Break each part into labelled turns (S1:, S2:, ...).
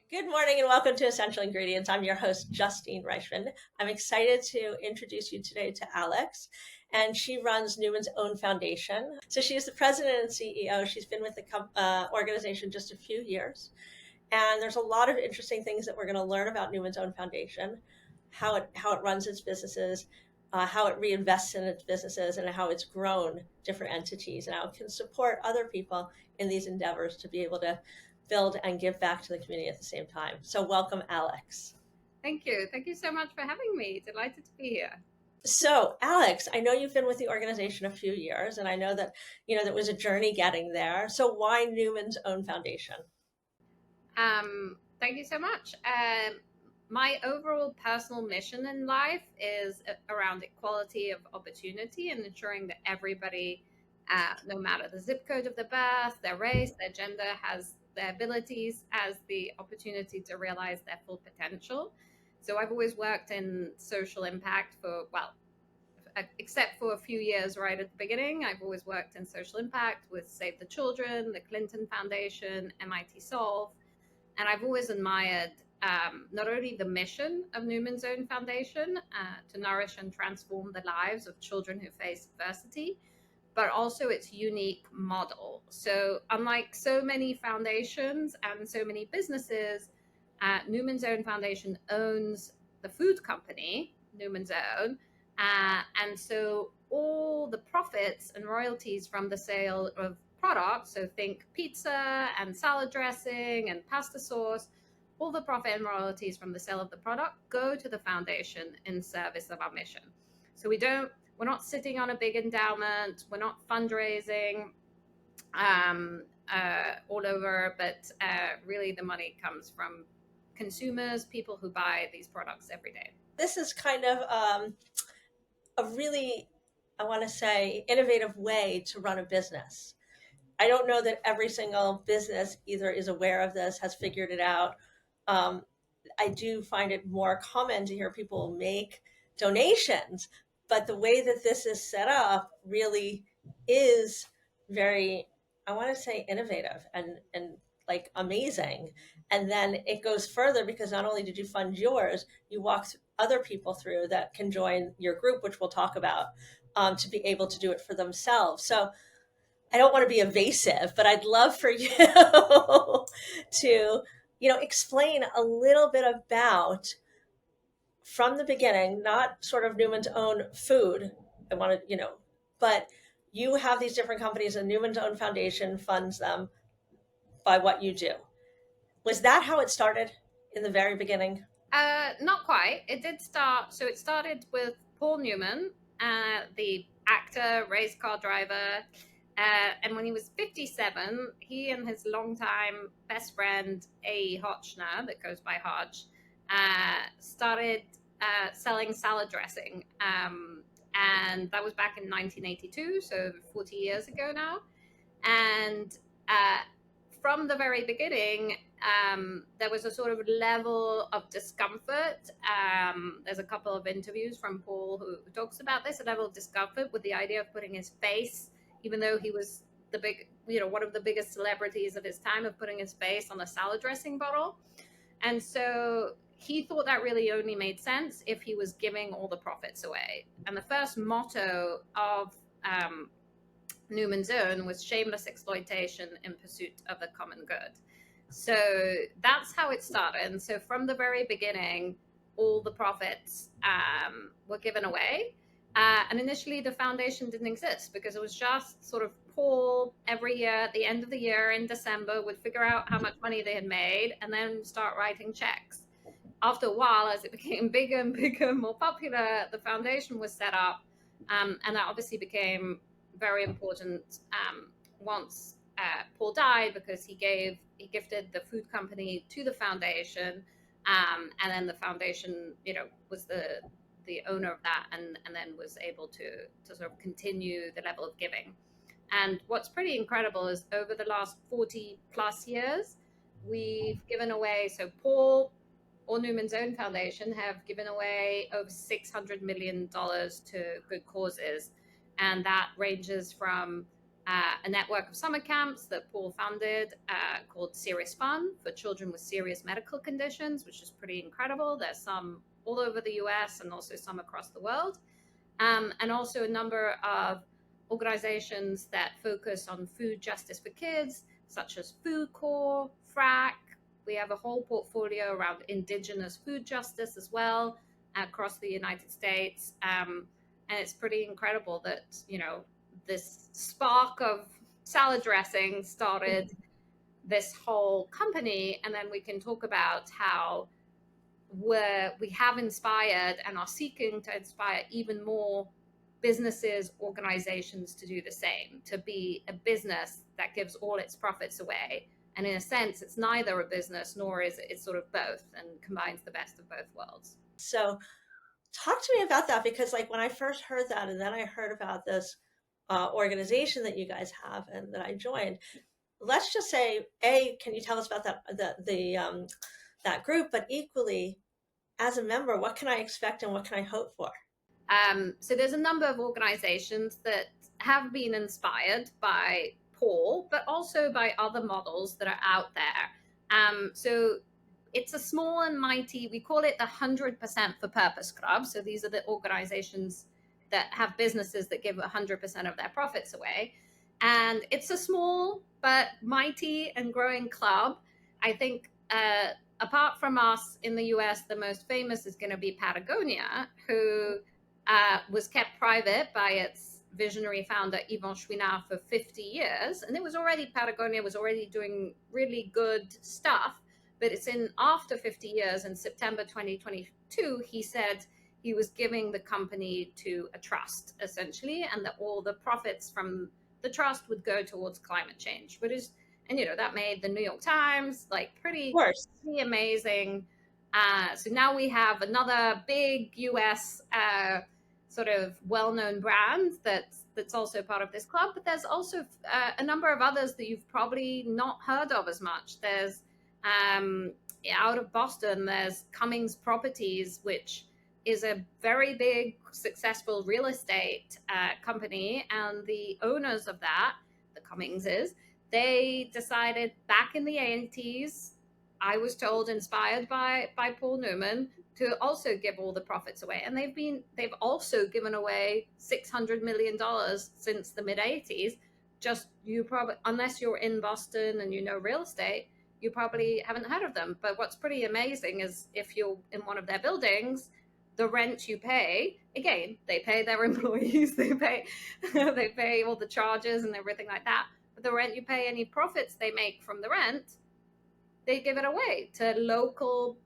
S1: Good morning and welcome to Essential Ingredients. I'm your host, Justine Reichman. I'm excited to introduce you today to Alex, and she runs Newman's own foundation. So she is the president and CEO. She's been with the organization just a few years, and there's a lot of interesting things that we're going to learn about Newman's own foundation, how it runs its businesses, how it reinvests in its businesses, and how it's grown different entities, and how it can support other people in these endeavors to be able to build and give back to the community at the same time. So welcome, Alex.
S2: Thank you. Thank you so much for having me. Delighted to be here.
S1: So, Alex, I know you've been with the organization a few years, and I know that that was a journey getting there. So, why Newman's own foundation?
S2: Thank you so much. My overall personal mission in life is around equality of opportunity and ensuring that everybody, no matter the zip code of their birth, their race, their gender, has their abilities, has the opportunity to realize their full potential. So I've always worked in social impact except for a few years right at the beginning. I've always worked in social impact with Save the Children, the Clinton Foundation, MIT Solve. And I've always admired not only the mission of Newman's Own Foundation to nourish and transform the lives of children who face adversity, but also its unique model. So, unlike so many foundations and so many businesses, Newman's Own Foundation owns the food company, Newman's Own. And so all the profits and royalties from the sale of products, so think pizza and salad dressing and pasta sauce, all the profit and royalties from the sale of the product go to the foundation in service of our mission. So we're not sitting on a big endowment, we're not fundraising all over, but really the money comes from consumers, people who buy these products every day.
S1: This is kind of a really, I want to say, innovative way to run a business. I don't know that every single business either is aware of this, has figured it out. Um, I do find it more common to hear people make donations, but the way that this is set up really is very, I want to say, innovative and like amazing. And then it goes further because not only did you fund yours, you walk other people through that can join your group, which we'll talk about, to be able to do it for themselves. So I don't want to be evasive, but I'd love for you to, explain a little bit about from the beginning, not sort of Newman's own food. I want to, but you have these different companies and Newman's own foundation funds them by what you do. Was that how it started in the very beginning?
S2: Not quite. It did start. So it started with Paul Newman, the actor, race car driver. And when he was 57, he and his longtime best friend, A. Hotchner, that goes by Hodge, started selling salad dressing. And that was back in 1982, so 40 years ago now. And from the very beginning, there was a sort of level of discomfort. There's a couple of interviews from Paul who talks about this, a level of discomfort with the idea of putting his face, even though he was one of the biggest celebrities of his time, of putting his face on a salad dressing bottle. And so he thought that really only made sense if he was giving all the profits away. And the first motto of Newman's Own was shameless exploitation in pursuit of the common good. So that's how it started. And so from the very beginning, all the profits were given away. And initially, the foundation didn't exist because it was just sort of Paul every year at the end of the year in December would figure out how much money they had made and then start writing checks. After a while, as it became bigger and bigger, more popular, the foundation was set up. And that obviously became very important once Paul died, because he gifted the food company to the foundation, and then the foundation, was the owner of that, and then was able to sort of continue the level of giving. And what's pretty incredible is over the last 40 plus years, we've given away. So Paul or Newman's Own Foundation have given away over $600 million to good causes. And that ranges from a network of summer camps that Paul founded called Serious Fun for children with serious medical conditions, which is pretty incredible. There's some all over the US and also some across the world. And also a number of organizations that focus on food justice for kids, such as Food Corps, FRAC. We have a whole portfolio around indigenous food justice as well across the United States. And it's pretty incredible that, this spark of salad dressing started this whole company. And then we can talk about how we have inspired and are seeking to inspire even more businesses, organizations to do the same, to be a business that gives all its profits away. And in a sense, it's neither a business nor is it, it's sort of both and combines the best of both worlds.
S1: So talk to me about that, because like when I first heard that, and then I heard about this organization that you guys have and that I joined, let's just say, can you tell us about that group? But equally, as a member, what can I expect and what can I hope for?
S2: So there's a number of organizations that have been inspired by Paul, but also by other models that are out there. So it's a small and mighty, we call it the 100% for Purpose Club. So these are the organizations that have businesses that give 100% of their profits away. And it's a small but mighty and growing club. I think apart from us in the US, the most famous is going to be Patagonia, who was kept private by its visionary founder Yvon Chouinard for 50 years. And Patagonia was already doing really good stuff. But it's in after 50 years, in September 2022, he said he was giving the company to a trust, essentially, and that all the profits from the trust would go towards climate change. And that made the New York Times like
S1: Of
S2: pretty
S1: course.
S2: amazing. So now we have another big US sort of well-known brand that's also part of this club. But there's also a number of others that you've probably not heard of as much. There's out of Boston, there's Cummings Properties, which is a very big, successful real estate company. And the owners of that, the Cummingses, they decided back in the 80s, I was told, inspired by Paul Newman, to also give all the profits away. And they've also given away $600 million since the mid 80s. Just you probably, unless you're in Boston and you know real estate, you probably haven't heard of them. But what's pretty amazing is if you're in one of their buildings, the rent you pay, again, they pay their employees, they pay all the charges and everything like that. But the rent you pay, any profits they make from the rent, they give it away to local,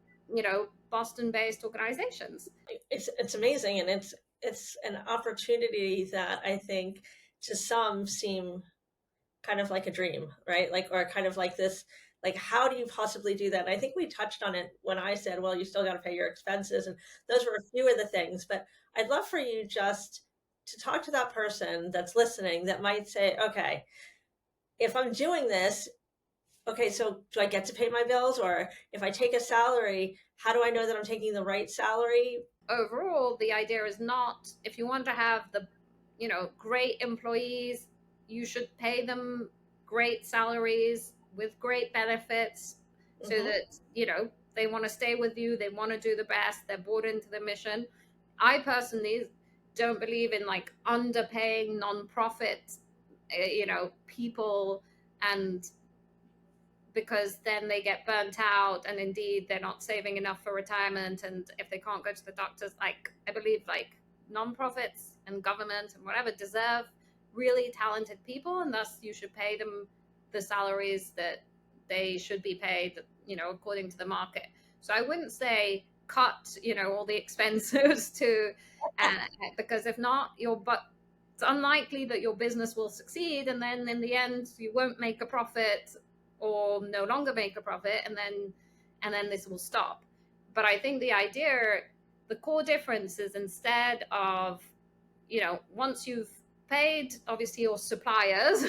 S2: Boston-based organizations.
S1: It's amazing, and it's an opportunity that I think to some seem kind of like a dream, right? Like, or kind of like this, like, how do you possibly do that? And I think we touched on it when I said, well, you still got to pay your expenses. And those were a few of the things, but I'd love for you just to talk to that person that's listening that might say, okay, if I'm doing this, okay, so do I get to pay my bills? Or if I take a salary, how do I know that I'm taking the right salary?
S2: Overall, the idea is not, if you want to have the great employees, you should pay them great salaries with great benefits, so
S1: Mm-hmm.
S2: that they want to stay with you, they want to do the best, they're bought into the mission. I personally don't believe in like underpaying nonprofit people, and because then they get burnt out, and indeed they're not saving enough for retirement, and if they can't go to the doctors, like I believe like nonprofits and government and whatever deserve really talented people, and thus you should pay them the salaries that they should be paid, according to the market. So I wouldn't say cut all the expenses to because if not, it's unlikely that your business will succeed, and then in the end you won't make a profit or no longer make a profit, and then this will stop. But I think the core difference is, instead of once you've paid obviously your suppliers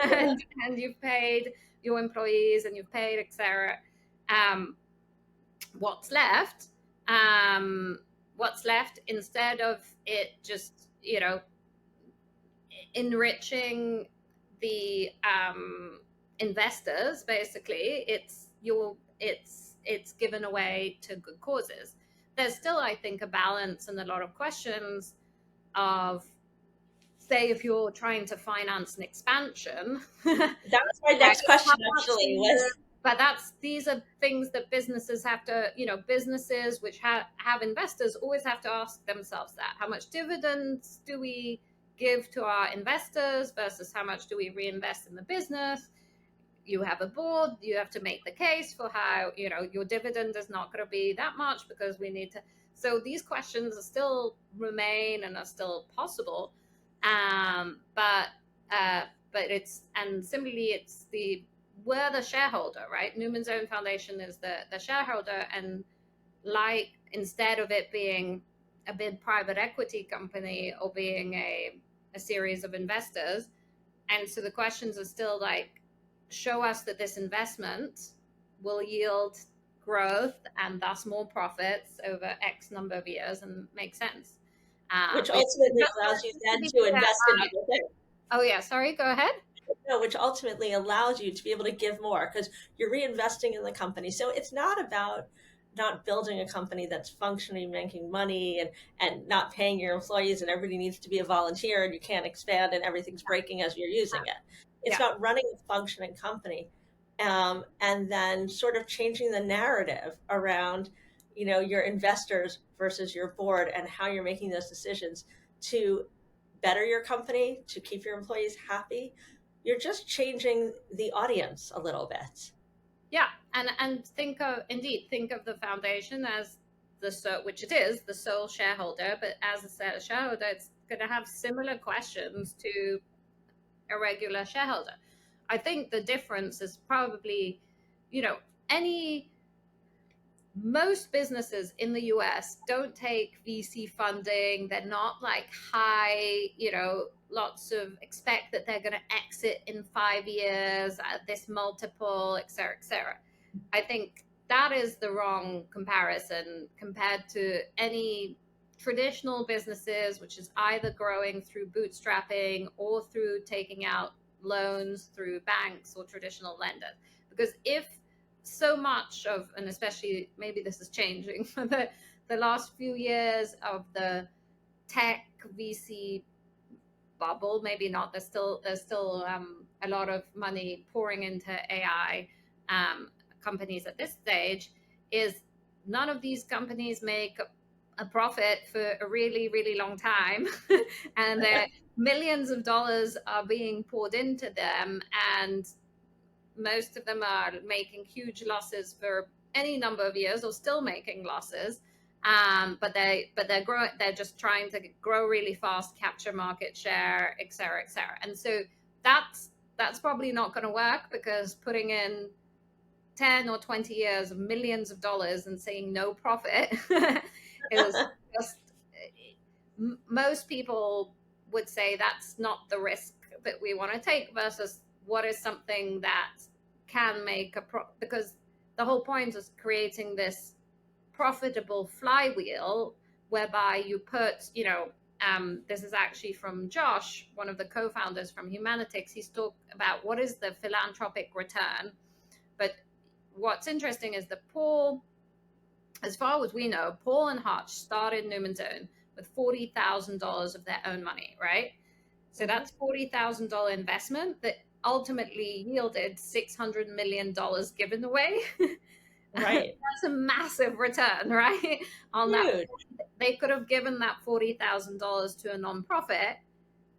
S2: and you've paid your employees and you've paid etc., what's left instead of it just enriching the investors, basically, it's given away to good causes. There's still, I think, a balance and a lot of questions of, say, if you're trying to finance an expansion,
S1: That was my next
S2: how
S1: question,
S2: much are
S1: actually,
S2: you,
S1: was
S2: but these are things that businesses have to, businesses which have investors always have to ask themselves that. How much dividends do we give to our investors versus how much do we reinvest in the business? You have a board, you have to make the case for how, your dividend is not going to be that much because we need to. So these questions are still remain and are still possible. But it's, and similarly, it's we're the shareholder, right? Newman's Own Foundation is the shareholder, and like, instead of it being a big private equity company or being a series of investors. And so the questions are still like, show us that this investment will yield growth and thus more profits over X number of years and make sense.
S1: which
S2: But
S1: ultimately allows
S2: investors
S1: you
S2: need to
S1: then
S2: be
S1: to
S2: clear
S1: invest in
S2: about.
S1: other things.
S2: Oh yeah, sorry. Go ahead.
S1: No, which ultimately allows you to be able to give more because you're reinvesting in the company. So it's not about not building a company that's functioning, making money, and not paying your employees, and everybody needs to be a volunteer, and you can't expand, and everything's breaking as you're using it. It's
S2: Yeah,
S1: about running a functioning company, and then sort of changing the narrative around, your investors versus your board and how you're making those decisions to better your company, to keep your employees happy. You're just changing the audience a little bit.
S2: yeah, and think of the foundation as which it is the sole shareholder, but as a shareholder, it's going to have similar questions to a regular shareholder. I think the difference is probably, you know, any most businesses in the US don't take VC funding. They're not like high, lots of expect that they're going to exit in 5 years at this multiple, et cetera, et cetera. I think that is the wrong comparison compared to any traditional businesses, which is either growing through bootstrapping or through taking out loans through banks or traditional lenders. Because if so much of, and especially maybe this is changing, the last few years of the tech VC bubble, maybe not. There's still a lot of money pouring into AI companies at this stage. Is none of these companies make a profit for a really, really long time, and millions of dollars are being poured into them, and most of them are making huge losses for any number of years or still making losses. But they're growing. They're just trying to grow really fast, capture market share, et cetera, et cetera. And so that's probably not going to work, because putting in 10 or 20 years of millions of dollars and seeing no profit is just, most people would say that's not the risk that we want to take, versus what is something that can make because the whole point is creating this profitable flywheel whereby you put, this is actually from Josh, one of the co-founders from Humanitics. He's talked about what is the philanthropic return. But what's interesting is that as far as we know, Paul and Hutch started Newman's Own with $40,000 of their own money, right? So
S1: Mm-hmm.
S2: that's $40,000 investment that ultimately yielded $600 million given away.
S1: Right.
S2: That's a massive return, right? On that,
S1: Huge.
S2: they could have given that $40,000 to a nonprofit,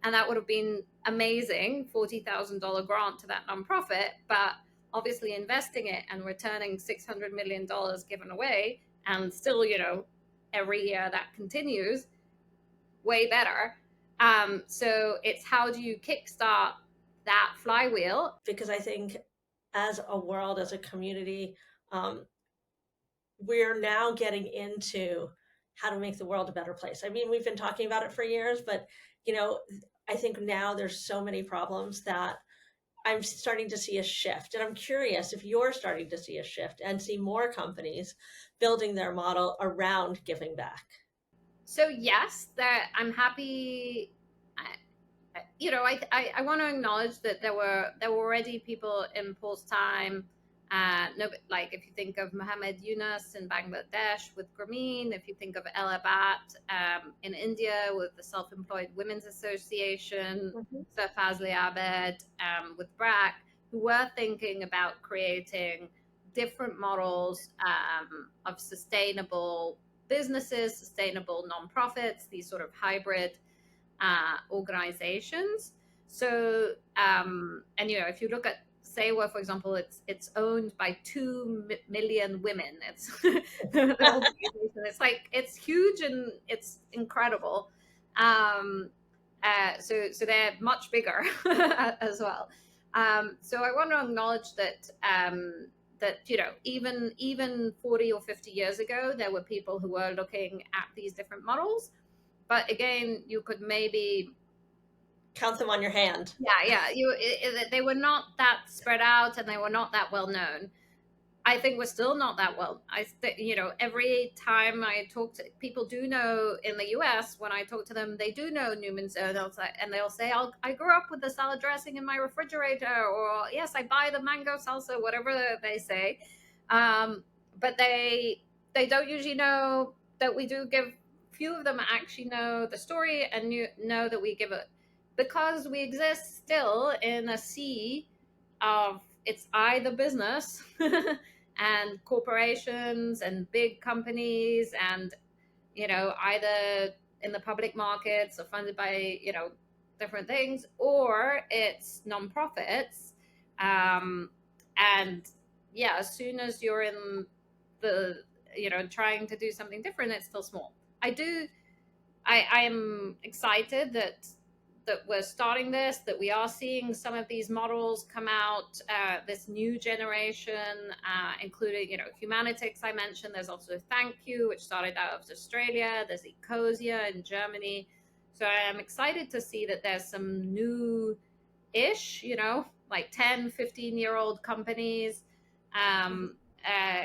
S2: and that would have been amazing, $40,000 grant to that nonprofit. But obviously, investing it and returning $600 million given away, and still, every year that continues, way better. So it's, how do you kickstart that flywheel?
S1: Because I think as a world, as a community, um, we're now getting into how to make the world a better place. I mean, we've been talking about it for years, but you know, I think now there's so many problems that I'm starting to see a shift. And I'm curious if you're starting to see a shift and see more companies building their model around giving back.
S2: So yes, that I'm happy. I want to acknowledge that there were already people in Paul's time. No, like if you think of Mohammed Yunus in Bangladesh with Grameen, if you think of Ella Bhatt in India with the Self-Employed Women's Association,
S1: Mhm.
S2: Sir Fazli Abed with BRAC, who were thinking about creating different models of sustainable businesses, sustainable nonprofits, these sort of hybrid organizations. So, and if you look at Saywa, for example, it's owned by 2 million women. It's the organization. It's like it's huge and it's incredible. Um, so they're much bigger as well. So I want to acknowledge that even 40 or 50 years ago, there were people who were looking at these different models, but again, you could maybe,
S1: Count them on your hand.
S2: yeah, they were not that spread out and they were not that well known. I think we're still not that well. Every time I talk to people, do know in the U.S. when I talk to them, they do know Newman's, and they'll say, "I grew up with the salad dressing in my refrigerator," or "Yes, I buy the mango salsa," whatever they say. Um, but they don't usually know that we do give. Few of them actually know the story and know that we give it because we exist still in a sea of it's either business and corporations and big companies and either in the public markets or funded by different things, or it's nonprofits. um, and yeah, as soon as you're in the trying to do something different, it's still small. I am excited that we're starting this, that we are seeing some of these models come out, this new generation, including, Humanitics I mentioned. There's also Thank You, which started out of Australia. There's Ecosia in Germany. So I am excited to see that there's some new-ish, like 10, 15-year-old companies um, uh,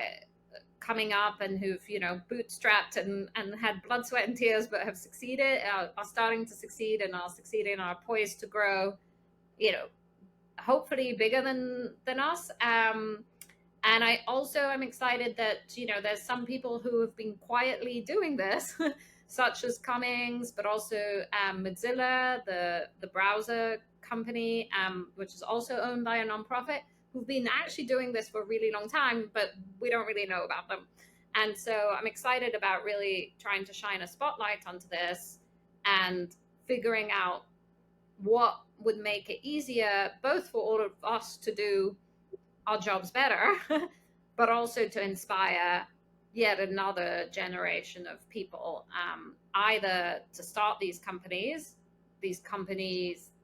S2: coming up and who've bootstrapped and had blood sweat and tears but have succeeded, are starting to succeed and are succeeding, are poised to grow, you know hopefully bigger than us. And I also am excited that there's some people who have been quietly doing this such as Cummings, but also Mozilla, the browser company, which is also owned by a nonprofit, who've been actually doing this for a really long time, but we don't really know about them. And so I'm excited about really trying to shine a spotlight onto this and figuring out what would make it easier both for all of us to do our jobs better, but also to inspire yet another generation of people, either to start these companies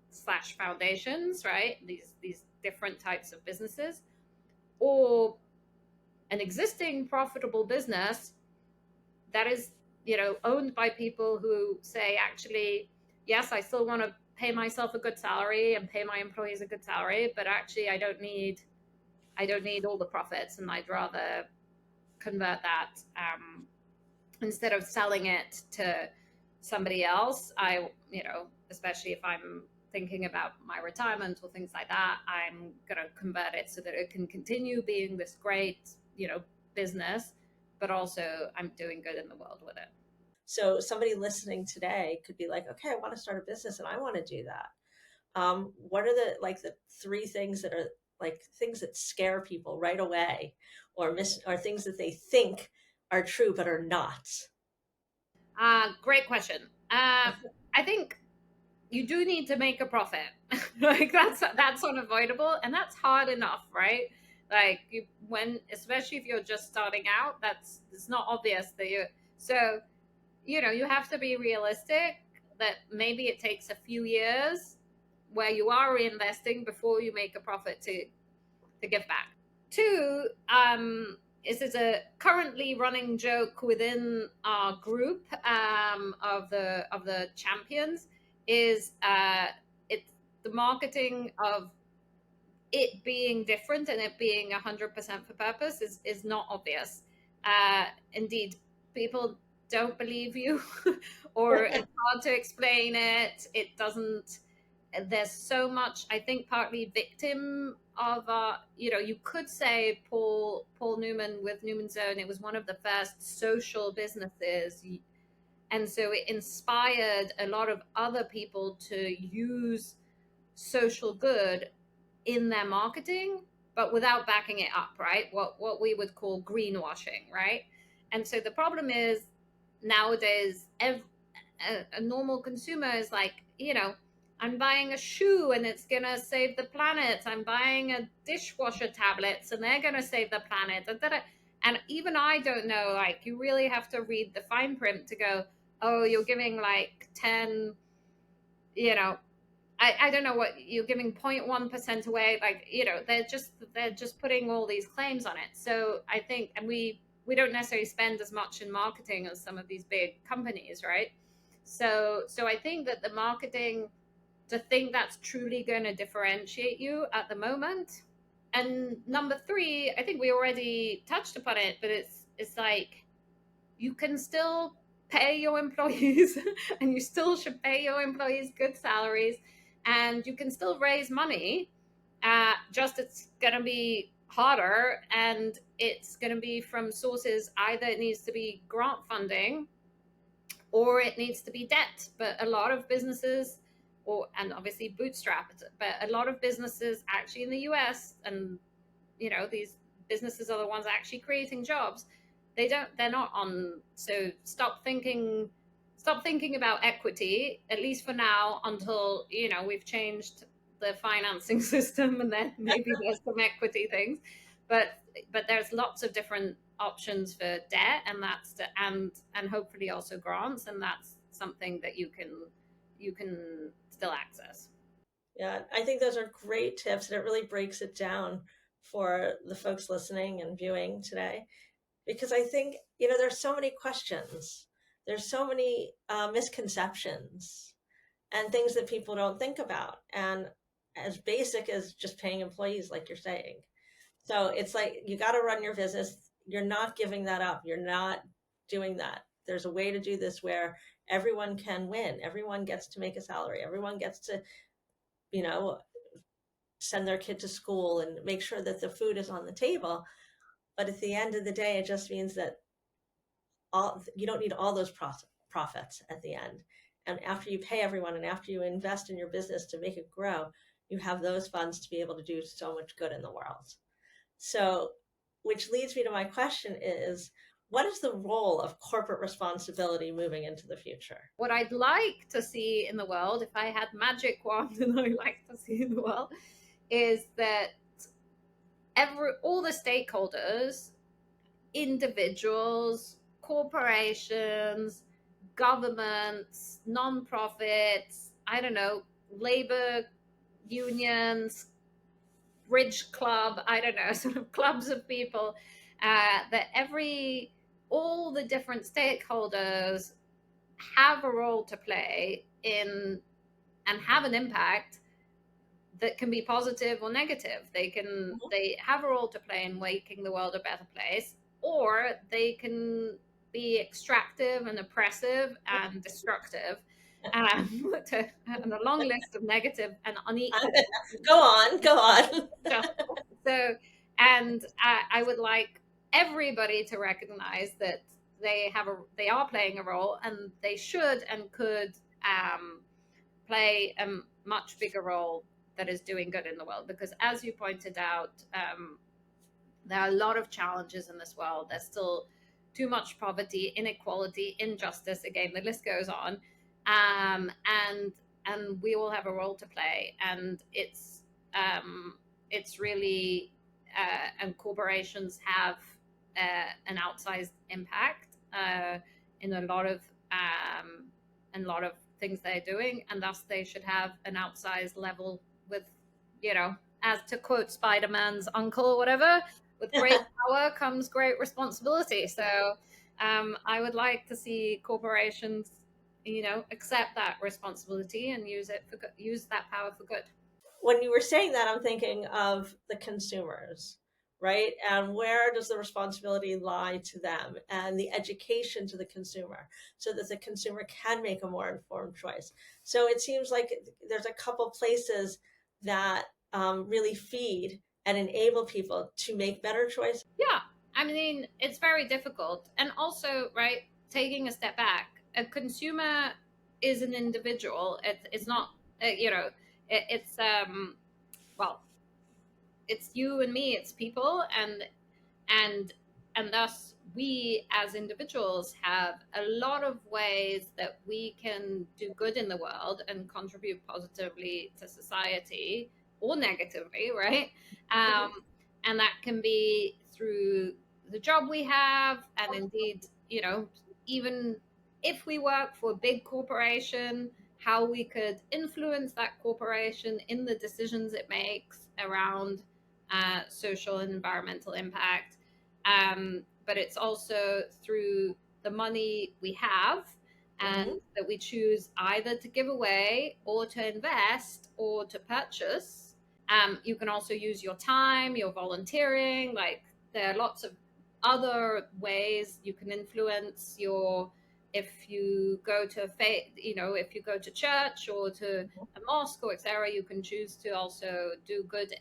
S2: slash foundations, right? These different types of businesses, or an existing profitable business that is, owned by people who say, actually, yes, I still want to pay myself a good salary and pay my employees a good salary, but actually I don't need all the profits, and I'd rather convert that, instead of selling it to somebody else. Especially if I'm thinking about my retirement or things like that, I'm going to convert it so that it can continue being this great, business, but also I'm doing good in the world with it.
S1: So somebody listening today could be like, okay, I want to start a business and I want to do that. What are the three things that are like things that scare people right away, or things that they think are true but are not?
S2: Great question. I think you do need to make a profit. Like that's unavoidable, and that's hard enough, right? Like especially if you're just starting out, it's not obvious that you. So you have to be realistic that maybe it takes a few years where you are reinvesting before you make a profit to give back. Two, is a currently running joke within our group, of the champions, is it's the marketing of it being different and it being 100% for purpose is not obvious. Indeed, people don't believe you, or it's hard to explain it. It doesn't. there's so much, I think, partly victim of you could say Paul Newman with Newman's Own, it was one of the first social businesses, and so it inspired a lot of other people to use social good in their marketing, but without backing it up, right? What we would call greenwashing, right? And so the problem is nowadays, a normal consumer is like, I'm buying a shoe and it's gonna save the planet. I'm buying a dishwasher tablets and they're gonna save the planet. And even I don't know. Like, you really have to read the fine print to go, oh, you're giving like 10, you know, I don't know what you're giving 0.1% away. Like, they're just putting all these claims on it. So I think, and we don't necessarily spend as much in marketing as some of these big companies, right? So I think that the marketing, to think that's truly going to differentiate you at the moment. And number three, I think we already touched upon it, but it's like, you can still pay your employees and you still should pay your employees good salaries, and you can still raise money. Just it's going to be harder, and it's going to be from sources, either it needs to be grant funding or it needs to be debt. But a lot of businesses, and obviously bootstrap, but a lot of businesses actually in the US, and these businesses are the ones actually creating jobs, they're not on. So stop thinking about equity, at least for now, until we've changed the financing system, and then maybe there's some equity things. But there's lots of different options for debt, and and hopefully also grants, and that's something that you can still access.
S1: Yeah, I think those are great tips, and it really breaks it down for the folks listening and viewing today. Because I think, there's so many questions, there's so many misconceptions and things that people don't think about. And as basic as just paying employees, like you're saying. So it's like, you got to run your business. You're not giving that up. You're not doing that. There's a way to do this where everyone can win. Everyone gets to make a salary. Everyone gets to, you know, send their kid to school and make sure that the food is on the table. But at the end of the day, it just means that you don't need all those profits at the end. And after you pay everyone and after you invest in your business to make it grow, you have those funds to be able to do so much good in the world. So, which leads me to my question is, what is the role of corporate responsibility moving into the future?
S2: What I'd like to see in the world, if I had magic wand and I'd like to see in the world, is that all the stakeholders, individuals, corporations, governments, non-profits, I don't know, labor unions, bridge club, I don't know, sort of clubs of people, that all the different stakeholders have a role to play in and have an impact that can be positive or negative. They have a role to play in making the world a better place, or they can be extractive and oppressive and destructive, and a long list of negative and unequal
S1: Go on, go on.
S2: justice. So, and I would like everybody to recognize that they are playing a role, and they should and could play a much bigger role that is doing good in the world. Because, as you pointed out, there are a lot of challenges in this world. There's still too much poverty, inequality, injustice. Again, the list goes on, and we all have a role to play. And it's really and corporations have an outsized impact in a lot of things they're doing, and thus they should have an outsized level with, as to quote Spider-Man's uncle or whatever, with great power comes great responsibility. So I would like to see corporations, accept that responsibility and use that power for good.
S1: When you were saying that, I'm thinking of the consumers. right? And where does the responsibility lie to them and the education to the consumer so that the consumer can make a more informed choice? So it seems like there's a couple places that really feed and enable people to make better choices.
S2: Yeah, I mean, it's very difficult. And also, right, taking a step back, a consumer is an individual. It's not, you know, it's, well, it's you and me, it's people. And and thus we as individuals have a lot of ways that we can do good in the world and contribute positively to society or negatively, right?
S1: Mhm.
S2: And that can be through the job we have, and indeed, even if we work for a big corporation, how we could influence that corporation in the decisions it makes around social and environmental impact. But it's also through the money we have, and
S1: Mhm.
S2: that we choose either to give away or to invest or to purchase. You can also use your time, your volunteering. Like, there are lots of other ways you can influence your. If you go to faith, if you go to church or to a mosque or etc., you can choose to also do good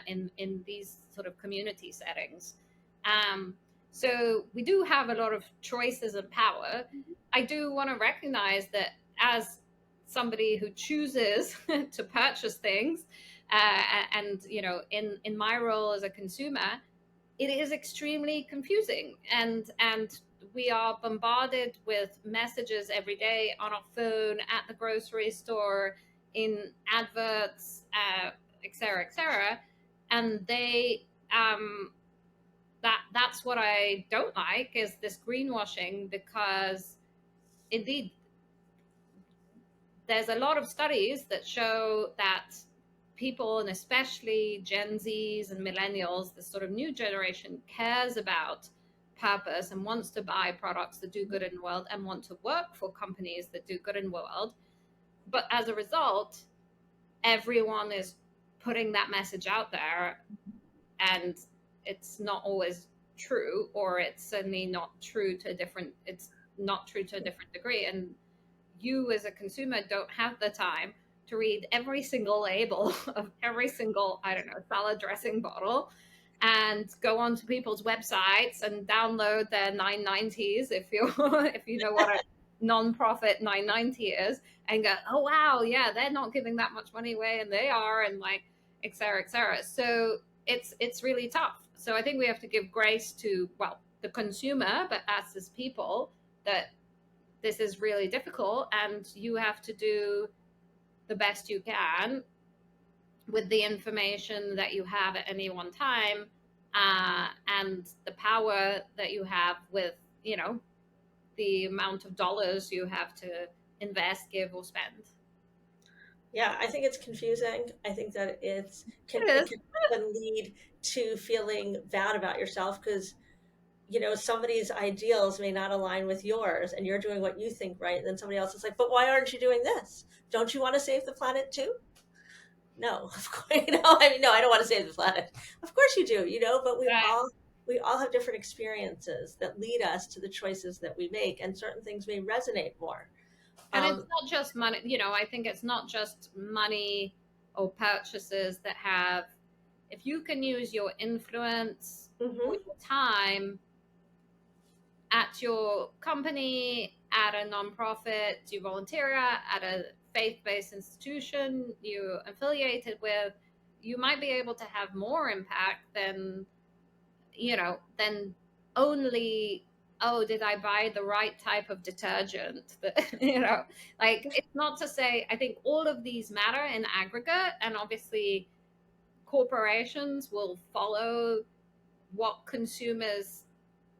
S2: in these sort of community settings. Um, so we do have a lot of choices and power. I do want to recognize that as somebody who chooses to purchase things, and in my role as a consumer, it is extremely confusing, and we are bombarded with messages every day on our phone, at the grocery store, in adverts, etc., etc., and they that's what I don't like, is this greenwashing, because indeed there's a lot of studies that show that people, and especially Gen Zs and millennials, this sort of new generation, cares about purpose and wants to buy products that do good in the world and want to work for companies that do good in the world. But as a result, everyone is putting that message out there, and it's not always true, or it's certainly not true to a different it's not true to a different degree. And you as a consumer don't have the time to read every single label of every single, I don't know, salad dressing bottle, and go onto people's websites and download their 990s, if you if you know what a non-profit 990 is, and go, oh wow, yeah, they're not giving that much money away and they are, and like, etc., etc. So it's really tough. So I think we have to give grace to, well, the consumer, but us as people, that this is really difficult, and you have to do the best you can with the information that you have at any one time, and the power that you have with, the amount of dollars you have to invest, give, or spend.
S1: Yeah, I think it's confusing. I think that
S2: It
S1: it
S2: is.
S1: can often lead to feeling bad about yourself because somebody's ideals may not align with yours, and you're doing what you think right, and then somebody else is like, but why aren't you doing this? Don't you want to save the planet too? No, of course, I mean, no, I don't want to save the planet. Of course you do, but
S2: Right.
S1: we all have different experiences that lead us to the choices that we make, and certain things may resonate more.
S2: And it's
S1: um,
S2: not just money, I think it's not just money or purchases that have, if you can use your influence or
S1: mhm.
S2: your time at your company, at a nonprofit you volunteer at a faith-based institution you're affiliated with, you might be able to have more impact than, than only, oh, did I buy the right type of detergent? That, like, it's not to say, I think all of these matter in aggregate, and obviously corporations will follow what consumers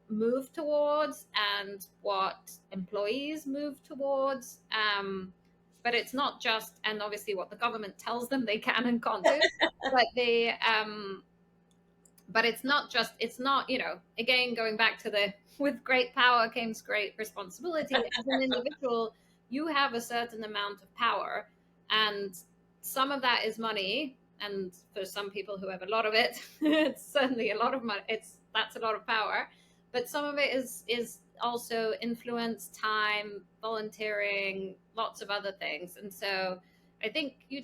S2: move towards and what employees move towards. But it's not just, and obviously what the government tells them they can and can't do, but but it's not just, it's not, again, going back to the, with great power comes great responsibility. As an individual, you have a certain amount of power, and some of that is money, and for some people who have a lot of it, it's certainly a lot of money. That's a lot of power, but some of it is also influence, time, volunteering, lots of other things. And so I think you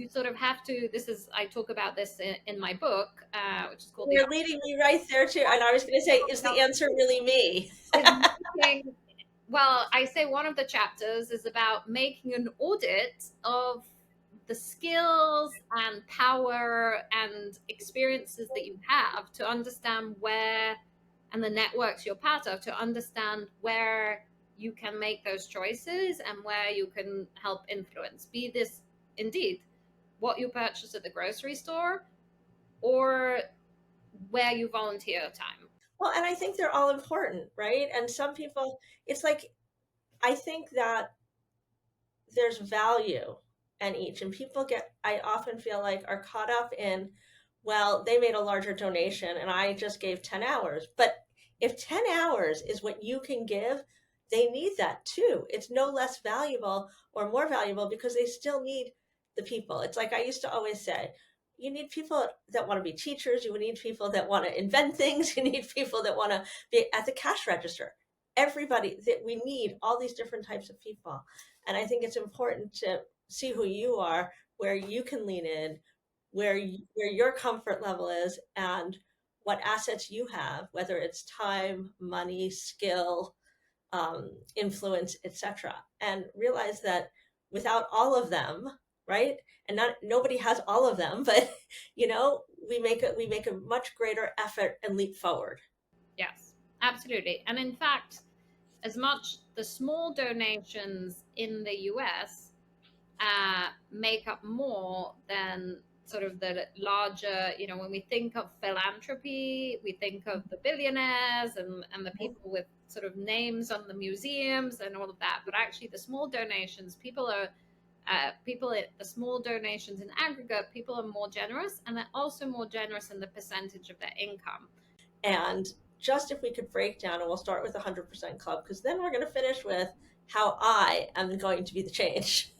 S2: sort of have to. This is I talk about this in my book, which is called the
S1: You're leading me right there too. And I was going to say, is the answer really me?
S2: is making, well, I say one of the chapters is about making an audit of the skills and power and experiences that you have to understand where, and the networks you're part of, to understand where you can make those choices and where you can help influence. Be this indeed what you purchase at the grocery store or where you volunteer time.
S1: Well, and I think they're all important, right? And some people, it's like, I think that there's value in each, and people get, I often feel like, are caught up in, well, they made a larger donation and I just gave 10 hours. But if 10 hours is what you can give, they need that too. It's no less valuable or more valuable because they still need the people. It's like I used to always say, you need people that want to be teachers, you need people that want to invent things, you need people that want to be at the cash register. Everybody, that we need all these different types of people. And I think it's important to see who you are, where you can lean in, where your comfort level is, and what assets you have, whether it's time, money, skill, influence, etc. And realize that without all of them, right? And not nobody has all of them, but we make a much greater effort and leap forward.
S2: Yes, absolutely. And in fact, as much the small donations in the US make up more than sort of the larger, when we think of philanthropy, we think of the billionaires and the people with sort of names on the museums and all of that. But actually, the small donations, the small donations in aggregate, people are more generous, and they're also more generous in the percentage of their income.
S1: And just if we could break down, and we'll start with the 100% club, because then we're going to finish with how I am going to be the change.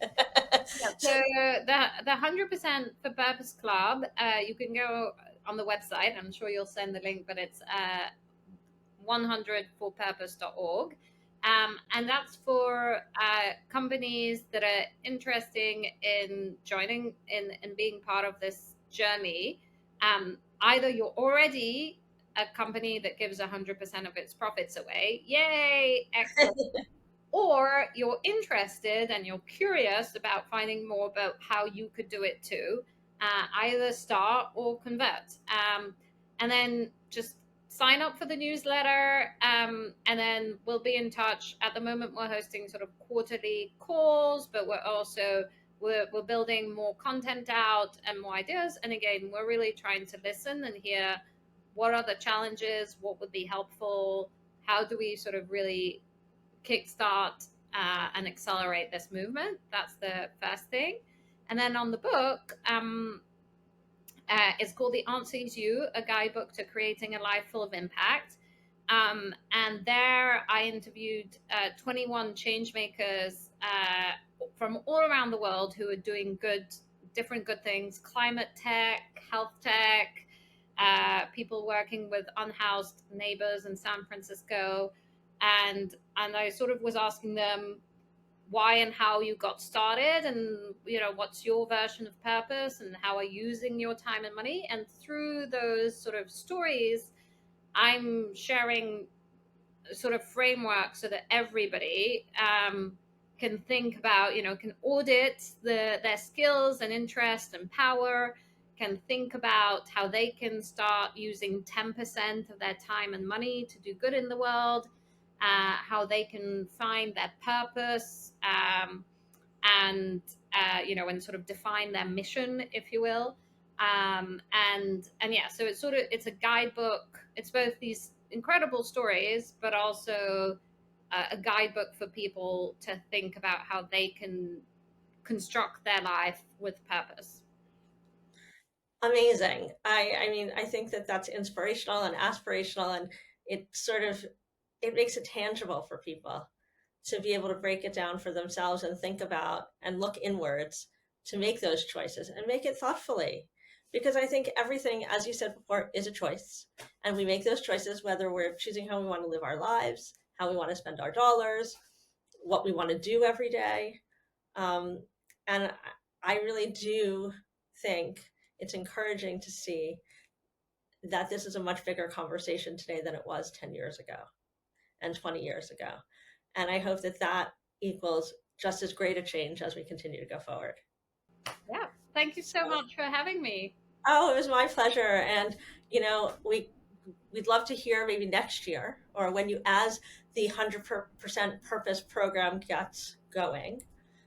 S2: Yeah, so the 100% for Purpose Club, you can go on the website. I'm sure you'll send the link, but it's 100forpurpose.org. And that's for companies that are interested in joining in being part of this journey. Either you're already a company that gives 100% of its profits away, yay, excellent, or you're interested and you're curious about finding more about how you could do it too, either start or convert. And then just sign up for the newsletter, and then we'll be in touch. At the moment, we're hosting sort of quarterly calls, but we're building more content out and more ideas. And again, we're really trying to listen and hear what are the challenges, what would be helpful, how do we sort of really kickstart and accelerate this movement. That's the first thing. And then on the book, it's called The Answer Is You, a guidebook to creating a life full of impact. And there I interviewed 21 change makers from all around the world who are doing different good things: climate tech, health tech, people working with unhoused neighbors in San Francisco. And I sort of was asking them why and how you got started, and what's your version of purpose, and how are you using your time and money. And through those sort of stories, I'm sharing sort of framework so that everybody can think about, can audit their skills and interest and power, can think about how they can start using 10% of their time and money to do good in the world, how they can find their purpose, and sort of define their mission, if you will. And yeah, so it's a guidebook. It's both these incredible stories, but also a guidebook for people to think about how they can construct their life with purpose.
S1: Amazing. I mean, I think that that's inspirational and aspirational, and it makes it tangible for people to be able to break it down for themselves and think about and look inwards to make those choices and make it thoughtfully. Because I think everything, as you said before, is a choice. And we make those choices whether we're choosing how we want to live our lives, how we want to spend our dollars, what we want to do every day. And I really do think it's encouraging to see that this is a much bigger conversation today than it was 10 years ago and 20 years ago. And I hope that that equals just as great a change as we continue to go forward.
S2: Yeah. Thank you so
S1: So,
S2: much for having me.
S1: oh, it was my pleasure. And, we'd love to hear maybe next year or when you, as the 100% purpose program gets going,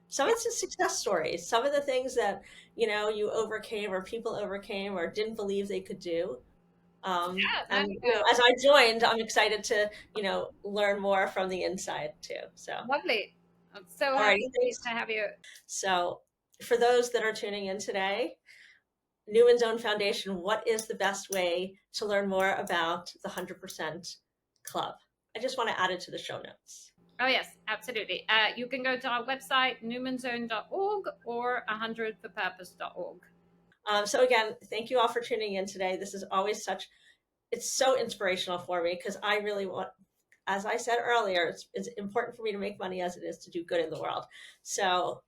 S1: some
S2: Yeah.
S1: of the success stories, some of the things that, you overcame or people overcame or didn't believe they could do.
S2: Yeah.
S1: And
S2: No,
S1: as I joined, I'm excited to, learn more from the inside too. So,
S2: lovely. I'm so
S1: all righty,
S2: happy to
S1: thanks.
S2: have you.
S1: So, for those that are tuning in today, Newman's Own Foundation, what is the best way to learn more about the 100% Club? I just want to add it to the show notes.
S2: Oh, yes, absolutely. You can go to our website, newmanzone.org or 100forpurpose.org.
S1: So again, thank you all for tuning in today. This is always it's so inspirational for me because I really want, as I said earlier, it's important for me to make money as it is to do good in the world. So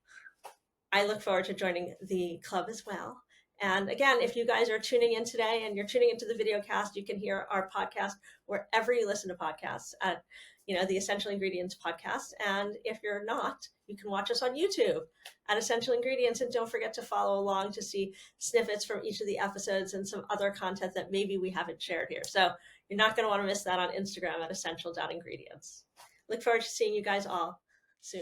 S1: I look forward to joining the club as well. And again, if you guys are tuning in today and you're tuning into the video cast, you can hear our podcast wherever you listen to podcasts at, the Essential Ingredients podcast. And if you're not, you can watch us on YouTube at Essential Ingredients. And don't forget to follow along to see snippets from each of the episodes and some other content that maybe we haven't shared here. So you're not going to want to miss that on Instagram at essential.ingredients. Look forward to seeing you guys all soon.